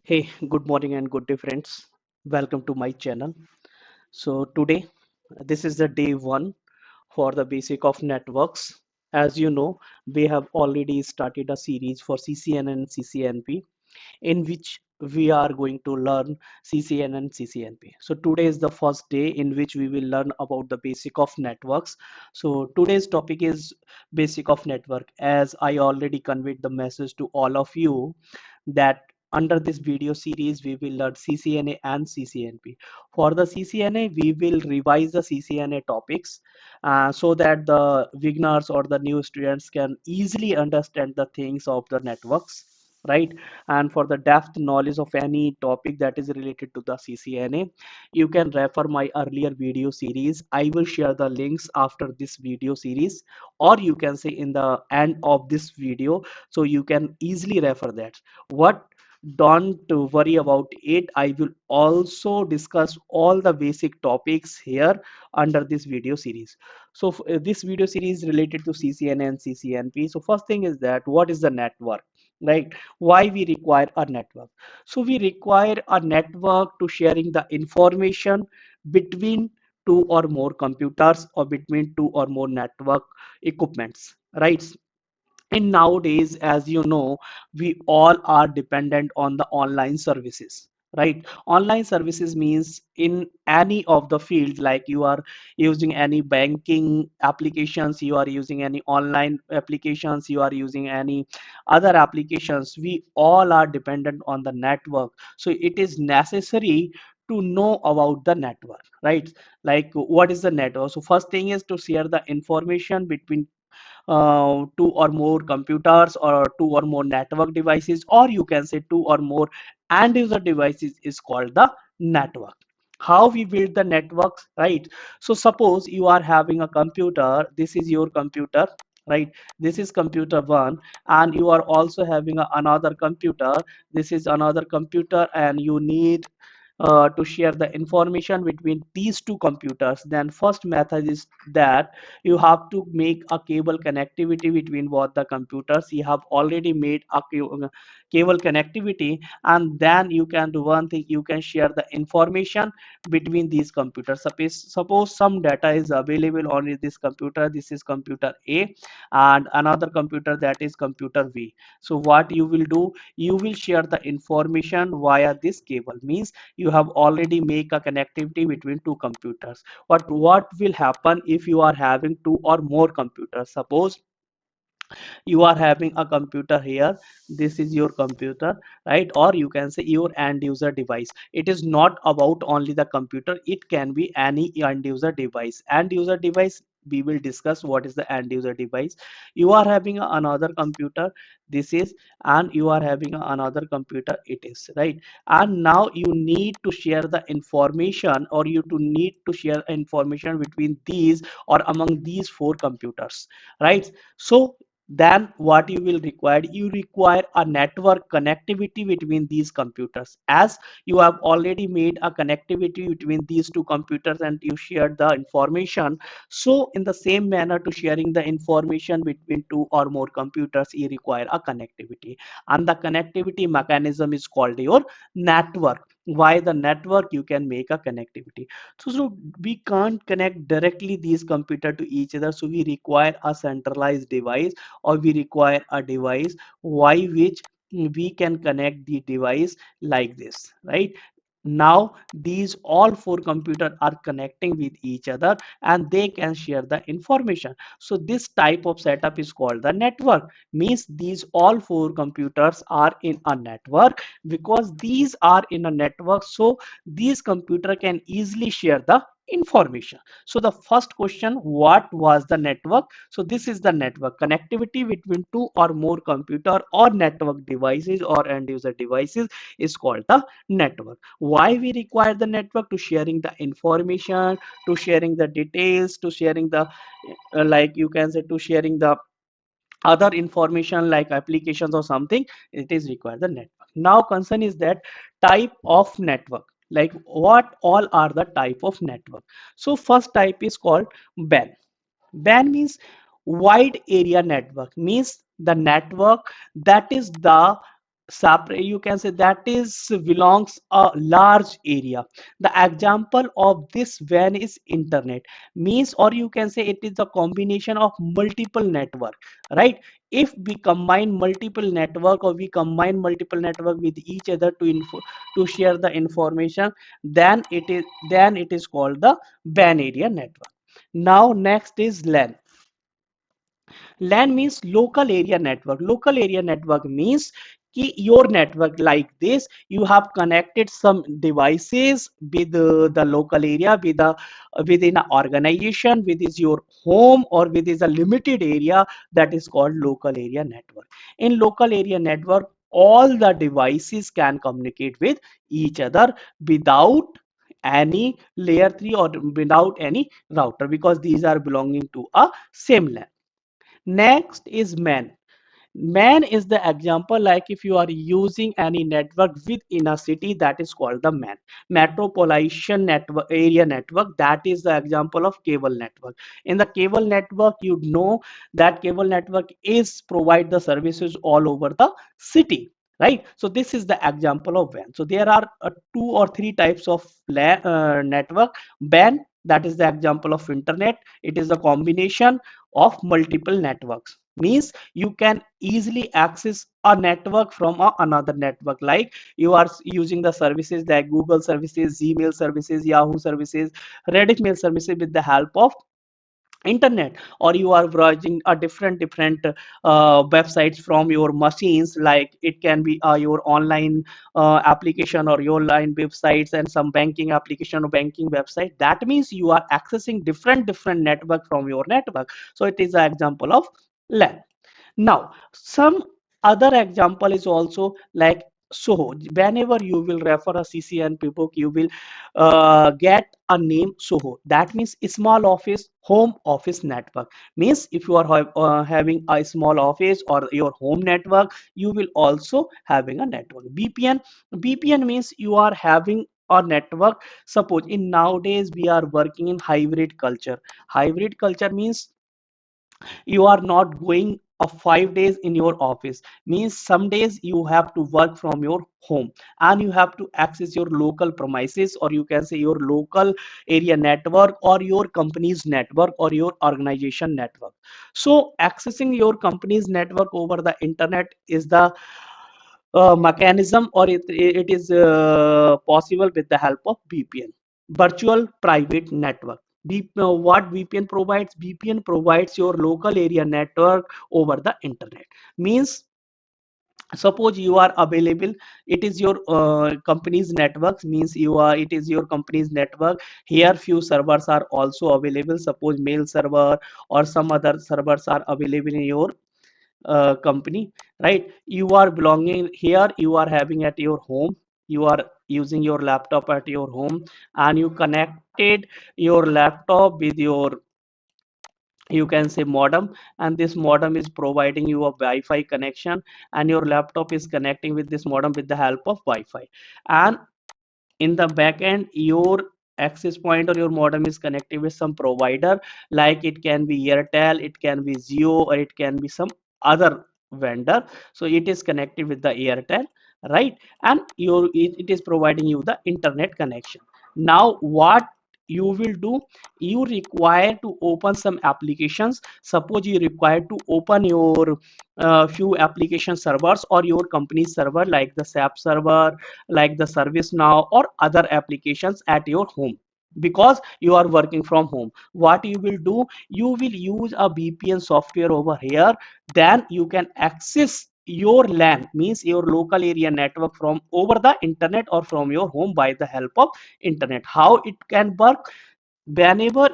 Hey, good morning and good day, friends. Welcome to my channel. So, today, this is the day one for the basic of networks. As you know, we have already started a series for CCN and CCNP in which we are going to learn CCN and CCNP. So today is the first day in which we will learn about the basic of networks. So today's topic is basic of network. As I already conveyed the message to all of you that under this video series we will learn CCNA and CCNP. For the CCNA we will revise the CCNA topics so that the beginners or the new students can easily understand the things of the networks, right? And for the depth knowledge of any topic that is related to the CCNA, you can refer my earlier video series. I will share the links after this video series, or you can say in the end of this video, so you can easily refer that. What Don't worry about it, I will also discuss all the basic topics here under this video series. So this video series is related to CCNA and CCNP. So first thing is that what is the network, right? Why we require a network? So we require a network to sharing the information between two or more computers or between two or more network equipments, right? And nowadays, as you know, we all are dependent on the online services, right? Online services means in any of the field, like you are using any banking applications, you are using any online applications, you are using any other applications, we all are dependent on the network. So it is necessary to know about the network, right? Like what is the network? So first thing is to share the information between two or more computers or two or more network devices, or you can say two or more end user devices is called the network. How we build the networks, right? So suppose you are having a computer, this is your computer, right? This is computer one, and you are also having another computer, this is another computer, and you need to share the information between these two computers. Then first method is that you have to make a cable connectivity between both the computers. You have already made a cable connectivity, and then you can do one thing, you can share the information between these computers. Suppose some data is available on this computer, this is computer A, and another computer, that is computer B. So what you will do, you will share the information via this cable. Means you have already make a connectivity between two computers. What will happen if you are having two or more computers? Suppose you are having a computer here, this is your computer, right? Or you can say your end user device. It is not about only the computer, it can be any end user device. End user device, we will discuss what is the end user device. You are having another computer, this is, and you are having another computer, it is, right? And now you need to share the information, or you to need to share information between these or among these four computers, right? So then what you will require, you require a network connectivity between these computers. As you have already made a connectivity between these two computers and you shared the information, so in the same manner to sharing the information between two or more computers, you require a connectivity, and the connectivity mechanism is called your network. Why the network? You can make a connectivity. So we can't connect directly these computer to each other, so we require a centralized device, or we require a device by which we can connect the device like this, right? Now these all four computers are connecting with each other and they can share the information. So this type of setup is called the network. Means these all four computers are in a network. Because these are in a network, so these computer can easily share the information. So the first question, what was the network? So this is the network, connectivity between two or more computer or network devices or end user devices is called the network. Why we require the network? To sharing the information, to sharing the details, to sharing the like you can say to sharing the other information like applications or something, it is required the network. Now concern is that type of network, like what all are the type of network. So first type is called ban. Ban means wide area network. Means the network that is the separate, you can say that is belongs a large area. The example of this WAN is internet, means, or you can say it is a combination of multiple network, right? If we combine multiple network, or we combine multiple network with each other to share the information, then it is called the WAN area network. Now next is LAN. LAN means local area network. Local area network means कि your network like this, you have connected some devices with the local area, within an organization, within your home, or within a limited area, that is called local area network. In local area network, all the devices can communicate with each other without any layer 3 or without any router, because these are belonging to a same LAN. Next is MAN. MAN is the example, like if you are using any network within a city, that is called the MAN. Metropolitan network, area network, that is the example of cable network. In the cable network, you know that cable network is provide the services all over the city, right? So this is the example of WAN. So there are 2 or 3 types of network. WAN, that is the example of internet. It is a combination of multiple networks, means you can easily access a network from another network, like you are using the services like Google services, Gmail services, Yahoo services, Reddit mail services with the help of internet, or you are browsing a different websites from your machines, like it can be your online application or your online websites, and some banking application or banking website. That means you are accessing different network from your network. So it is an example of LAN. Now, some other example is also like Soho. Whenever you will refer a CCNP book, you will get a name Soho. That means small office, home office network. Means if you are having a small office or your home network, you will also having a network. BPN means you are having a network. Suppose in nowadays we are working in hybrid culture. Hybrid culture means you are not going 5 days in your office, means some days you have to work from your home, and you have to access your local premises, or you can say your local area network, or your company's network, or your organization network. So accessing your company's network over the internet is the mechanism, or it is possible with the help of VPN, virtual private network. What VPN provides? VPN provides your local area network over the internet. Means suppose you are available, it is your company's networks, means it is your company's network. Here few servers are also available, suppose mail server or some other servers are available in your company, right? You are belonging here, you are having at your home, you are using your laptop at your home, and you connected your laptop with your, you can say, modem, and this modem is providing you a Wi-Fi connection, and your laptop is connecting with this modem with the help of Wi-Fi. And in the back end, your access point or your modem is connected with some provider, like it can be Airtel, it can be Jio, or it can be some other vendor. So it is connected with the Airtel, right? And it is providing you the internet connection. Now what you will do, you require to open some applications. Suppose you require to open your few application servers or your company server, like the SAP server, like the ServiceNow, or other applications at your home, because you are working from home. What you will do, you will use a VPN software over here, then you can access your LAN, means your local area network, from over the internet or from your home by the help of internet. How it can work? Whenever,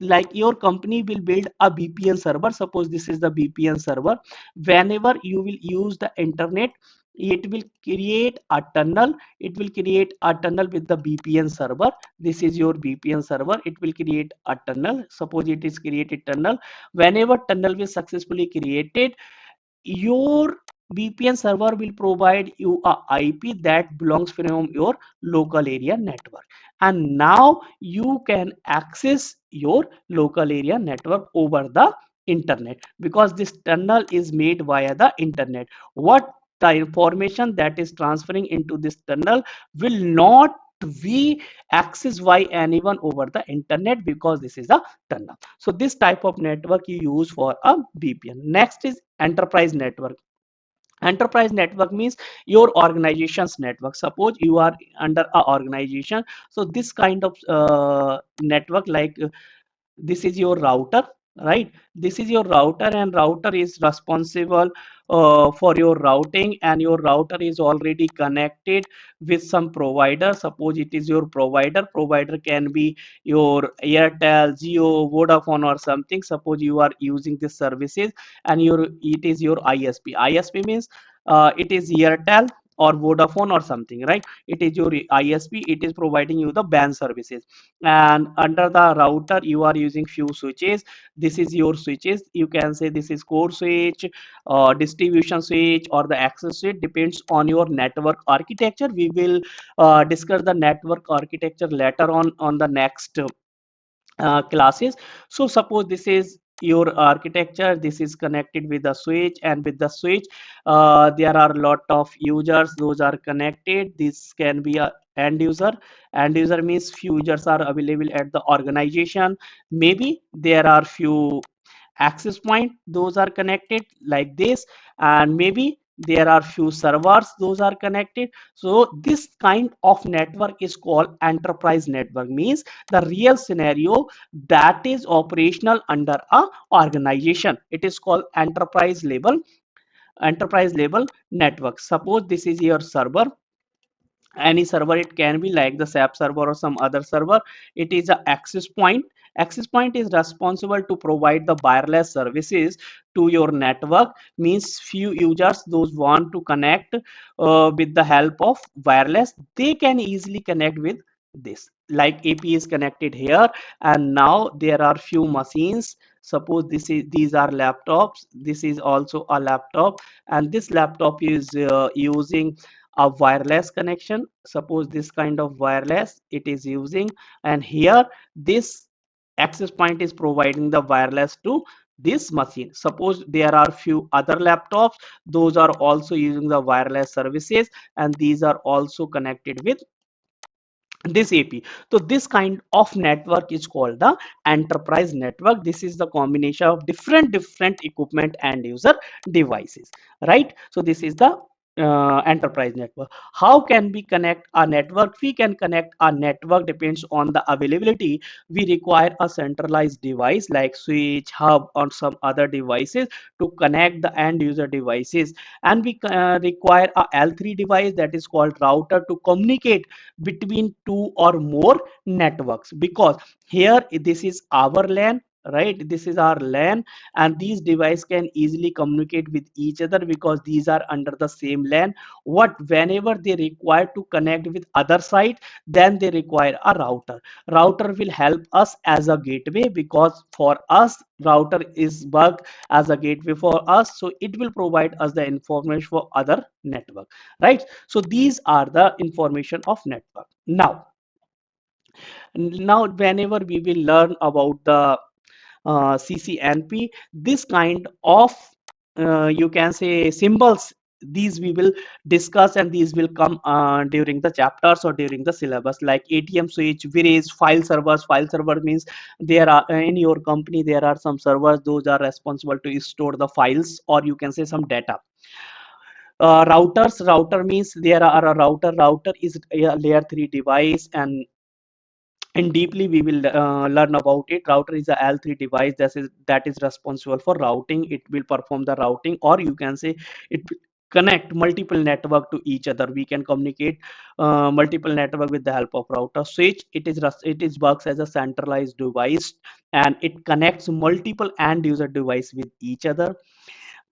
like, your company will build a VPN server, suppose this is the VPN server, whenever you will use the internet, it will create a tunnel, with the VPN server. This is your VPN server, it will create a tunnel. Suppose it is created tunnel. Whenever tunnel is successfully created, your VPN server will provide you a IP that belongs from your local area network, and now you can access your local area network over the internet, because this tunnel is made via the internet. What the information that is transferring into this tunnel will not be accessed by anyone over the internet, because this is a tunnel. So this type of network you use for a VPN. Next is enterprise network. Enterprise network means your organization's network. Suppose you are under a organization, so this kind of network, like this is your router, right? This is your router, and router is responsible for your routing, and your router is already connected with some provider. Suppose it is your provider can be your Airtel, Jio, Vodafone or something. Suppose you are using these services, and it is your ISP means it is Airtel or Vodafone or something, right? It is your ISP, it is providing you the band services, and under the router you are using few switches. This is your switches, you can say this is core switch, distribution switch, or the access switch, depends on your network architecture. We will discuss the network architecture later on the next classes. So suppose this is your architecture, this is connected with the switch, and with the switch there are a lot of users, those are connected. This can be a end user. End user means few users are available at the organization. Maybe there are few access point, those are connected like this, and maybe there are few servers, those are connected. So this kind of network is called enterprise network, means the real scenario that is operational under a organization. It is called enterprise level network. Suppose this is your server, any server, it can be like the SAP server or some other server. It is a access point. Access point is responsible to provide the wireless services to your network, means few users those want to connect with the help of wireless, they can easily connect with this, like AP is connected here, and now there are few machines. Suppose these are laptops, this is also a laptop, and this laptop is using a wireless connection. Suppose this kind of wireless it is using, and here this access point is providing the wireless to this machine. Suppose there are few other laptops, those are also using the wireless services, and these are also connected with this AP. So this kind of network is called the enterprise network. This is the combination of different equipment and user devices, right? So this is the enterprise network. How can we connect a network? We can connect a network depends on the availability. We require a centralized device like switch, hub, or some other devices to connect the end user devices, and we require a L3 device, that is called router, to communicate between two or more networks, because here this is our LAN, right? This is our LAN, and these devices can easily communicate with each other because these are under the same LAN. What whenever they require to connect with other site, then they require a router. Router will help us as a gateway, because for us router is work as a gateway for us, so it will provide us the information for other network, right? So these are the information of network. Now whenever we will learn about the CCNP, this kind of you can say symbols, these we will discuss, and these will come during the chapters or during the syllabus, like ATM switch, vRAs, file servers. File server means there are in your company there are some servers, those are responsible to store the files, or you can say some data. Router means there are a router is a layer 3 device, and deeply we will learn about it. Router is a L3 device that is responsible for routing. It will perform the routing, or you can say it will connect multiple network to each other. We can communicate multiple network with the help of router. Switch, it is works as a centralized device, and it connects multiple end user device with each other.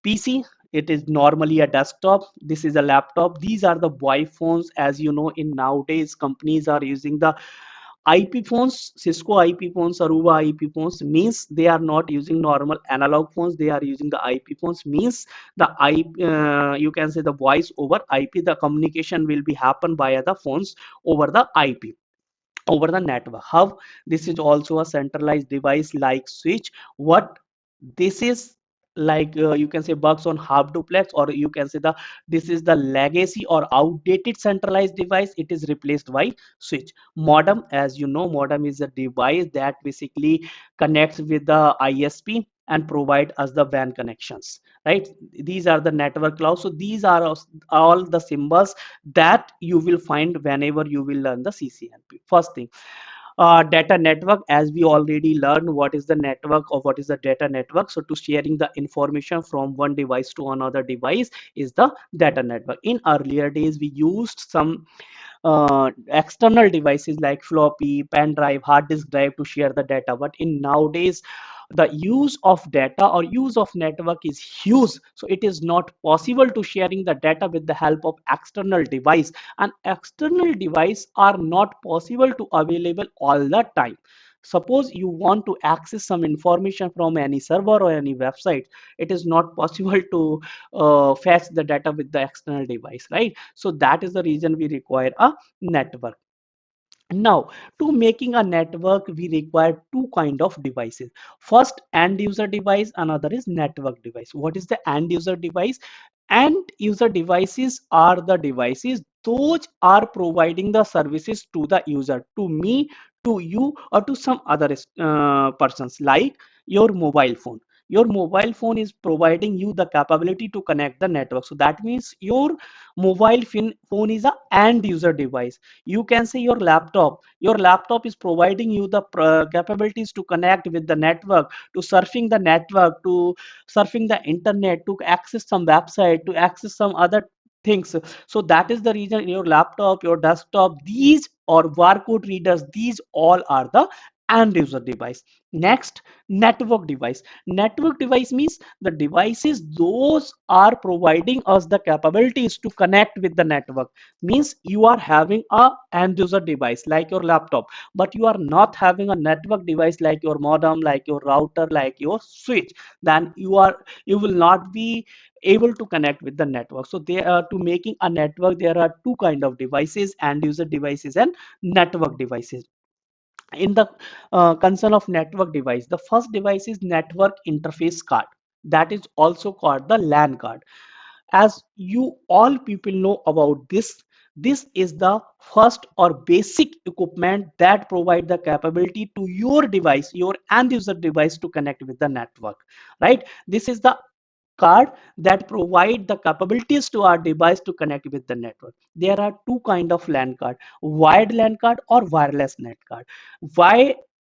PC, it is normally a desktop. This is a laptop. These are the Wi phones. As you know, in nowadays companies are using the IP phones, Cisco IP phones, Aruba IP phones, means they are not using normal analog phones. They are using the IP phones, means the IP, you can say the voice over IP. The communication will be happen via the phones over the IP, over the network. How? This is also a centralized device like switch. What this is? you can say bugs on half duplex, or you can say this is the legacy or outdated centralized device. It is replaced by switch. Modem, as you know, modem is a device that basically connects with the ISP and provide us the WAN connections, right? These are the network clouds. So these are all the symbols that you will find whenever you will learn the CCNP. First thing, data network. As we already learned what is the network or what is the data network, so to sharing the information from one device to another device is the data network. In earlier days we used some external devices like floppy, pen drive, hard disk drive to share the data. But in nowadays, the use of data or use of network is huge. So it is not possible to sharing the data with the help of external device. And external device are not possible to available all the time. Suppose you want to access some information from any server or any website, it is not possible to fetch the data with the external device, right? So that is the reason we require a network. Now, to making a network, we require two kind of devices. First, end user device, another is network device. What is the end user device? End user devices are the devices those are providing the services to the user, to me, to you, or to some other persons, like your mobile phone. Your mobile phone is providing you the capability to connect the network. So that means your phone is a end user device. You can say your laptop is providing you the capabilities to connect with the network, to surfing the network, to surfing the internet, to access some website, to access some other things. So that is the reason your laptop, your desktop, these or barcode readers, these all are the end user device. Next, network device. Network device means the devices those are providing us the capabilities to connect with the network. Means you are having a end user device like your laptop, but you are not having a network device like your modem, like your router, like your switch. Then you will not be able to connect with the network. So they are, to making a network, there are two kind of devices: end user devices and network devices. In the concern of network device, the first device is network interface card, that is also called the LAN card. As you all people know about this, this is the first or basic equipment that provide the capability to your device, your end user device, to connect with the network, right? This is the card that provide the capabilities to our device to connect with the network. There are two kind of LAN card: wired LAN card or wireless NAT card. Why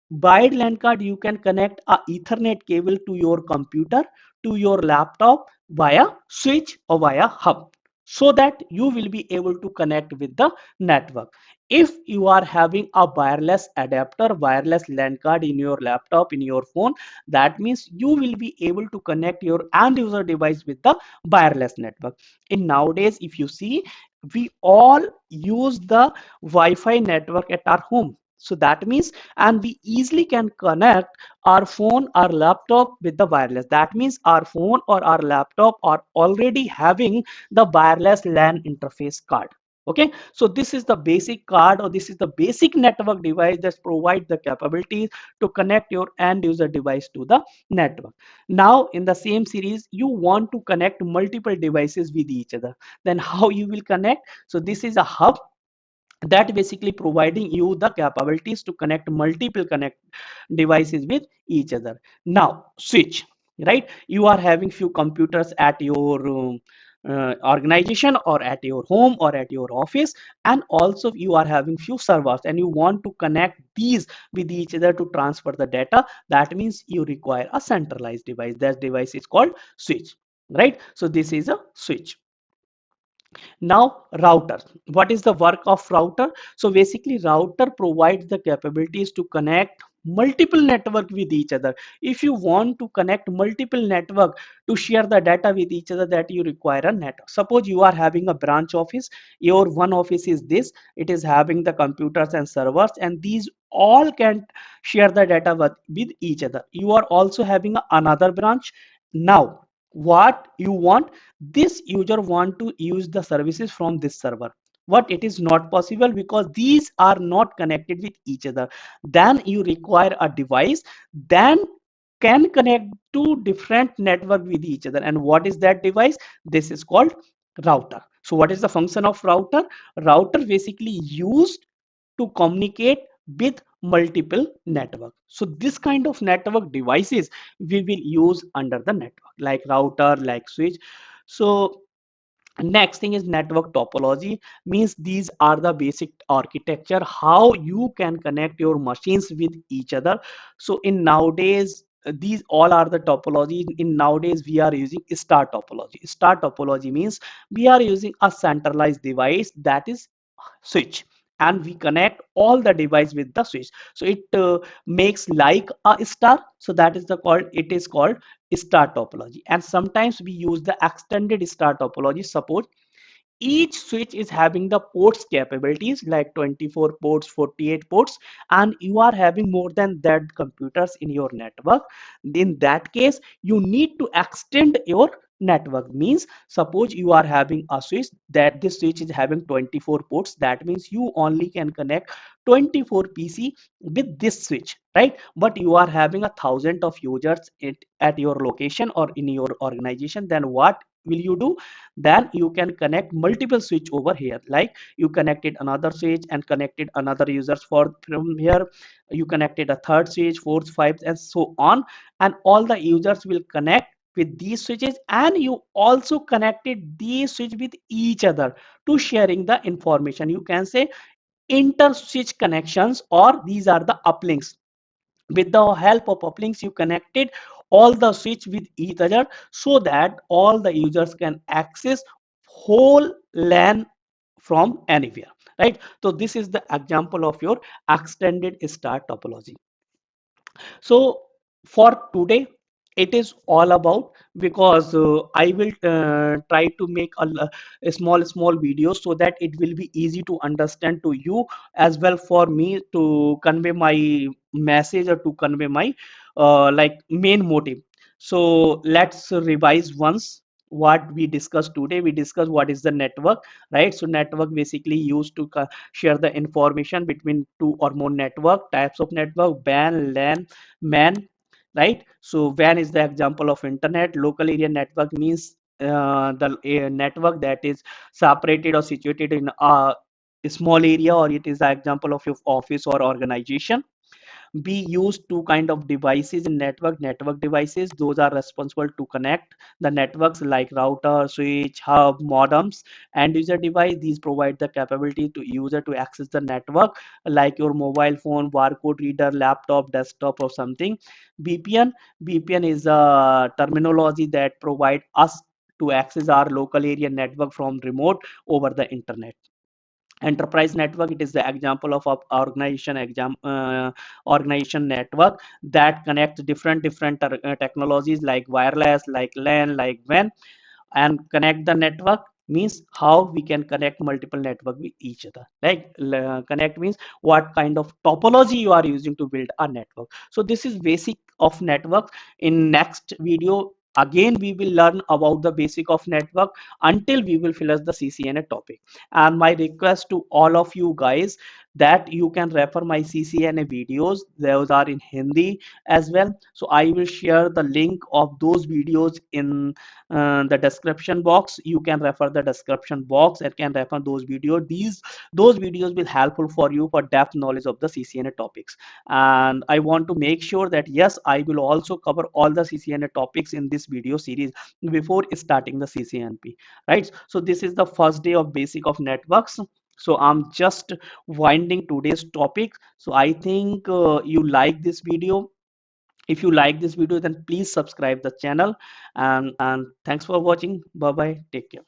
wired LAN card? You can connect a Ethernet cable to your computer, to your laptop via switch or via hub, so that you will be able to connect with the network. If you are having a wireless adapter, wireless LAN card in your laptop, in your phone, that means you will be able to connect your end user device with the wireless network. In nowadays, if you see, we all use the Wi-Fi network at our home. So that means, and we easily can connect our phone, our laptop with the wireless. That means our phone or our laptop are already having the wireless LAN interface card. Okay, so this is the basic card, or this is the basic network device that provides the capabilities to connect your end user device to the network. Now, in the same series, you want to connect multiple devices with each other. Then how you will connect? So this is a hub that basically providing you the capabilities to connect multiple connect devices with each other. Now, switch, right? You are having few computers at your organization or at your home or at your office, and also you are having few servers, and you want to connect these with each other to transfer the data. That means you require a centralized device. That device is called switch, right? So this is a switch. Now, router. What is the work of router? So basically, router provides the capabilities to connect multiple network with each other. If you want to connect multiple network to share the data with each other, that you require a network. Suppose you are having a branch office, your one office is this, it is having the computers and servers, and these all can share the data with each other. You are also having another branch. Now, what you want, this user want to use the services from this server, but it is not possible because these are not connected with each other. Then you require a device then can connect two different network with each other. And what is that device? This is called router. So what is the function of router? Router basically used to communicate with multiple network. So this kind of network devices we will use under the network, like router, like switch. So next thing is network topology, means these are the basic architecture how you can connect your machines with each other. So in nowadays, these all are the topology. In nowadays we are using star topology. Star topology means we are using a centralized device, that is switch, and we connect all the device with the switch, so it makes like a star. So that is the called, it is called star topology. And sometimes we use the extended star topology. Suppose each switch is having the ports capabilities like 24 ports, 48 ports, and you are having more than that computers in your network. In that case, you need to extend your network. Means suppose you are having a switch, that this switch is having 24 ports, that means you only can connect 24 PC with this switch, right? But you are having 1,000 of users at your location or in your organization. Then what will you do? Then you can connect multiple switch over here, like you connected another switch and connected another users for from here, you connected a third switch, fourth, fifth, and so on, and all the users will connect with these switches, and you also connected these switch with each other to sharing the information. You can say inter switch connections, or these are the uplinks. With the help of uplinks, you connected all the switch with each other, so that all the users can access whole LAN from anywhere, right? So this is the example of your extended star topology. So for today, it is all about, because I will try to make a small videos, so that it will be easy to understand to you, as well for me to convey my message, or to convey my like main motive. So let's revise once what we discussed today. We discussed what is the network, right? So network basically used to share the information between two or more network. Types of network: WAN, LAN, MAN, right? So WAN is the example of internet. Local area network means the network that is separated or situated in a small area, or it is the example of your office or organization. We use two kind of devices in network devices. Those are responsible to connect the networks, like router, switch, hub, modems. End user device, these provide the capability to user to access the network, like your mobile phone, barcode reader, laptop, desktop, or something. VPN is a terminology that provide us to access our local area network from remote over the internet. Enterprise network, it is the example of a organization network that connects different technologies, like wireless, like LAN, like WAN. And connect the network means how we can connect multiple network with each other, like connect means what kind of topology you are using to build a network. So this is basic of network. In next video, again we will learn about the basic of network, until we will finish the CCNA topic. And my request to all of you guys, that you can refer my CCNA videos. Those are in Hindi as well. So I will share the link of those videos in the description box. You can refer the description box and can refer those videos. Those videos will helpful for you for depth knowledge of the CCNA topics. And I want to make sure that yes, I will also cover all the CCNA topics in this video series before starting the CCNP, right? So this is the first day of basic of networks. So I'm just winding today's topic. So I think you like this video. If you like this video, then please subscribe the channel, and thanks for watching. Bye bye, take care.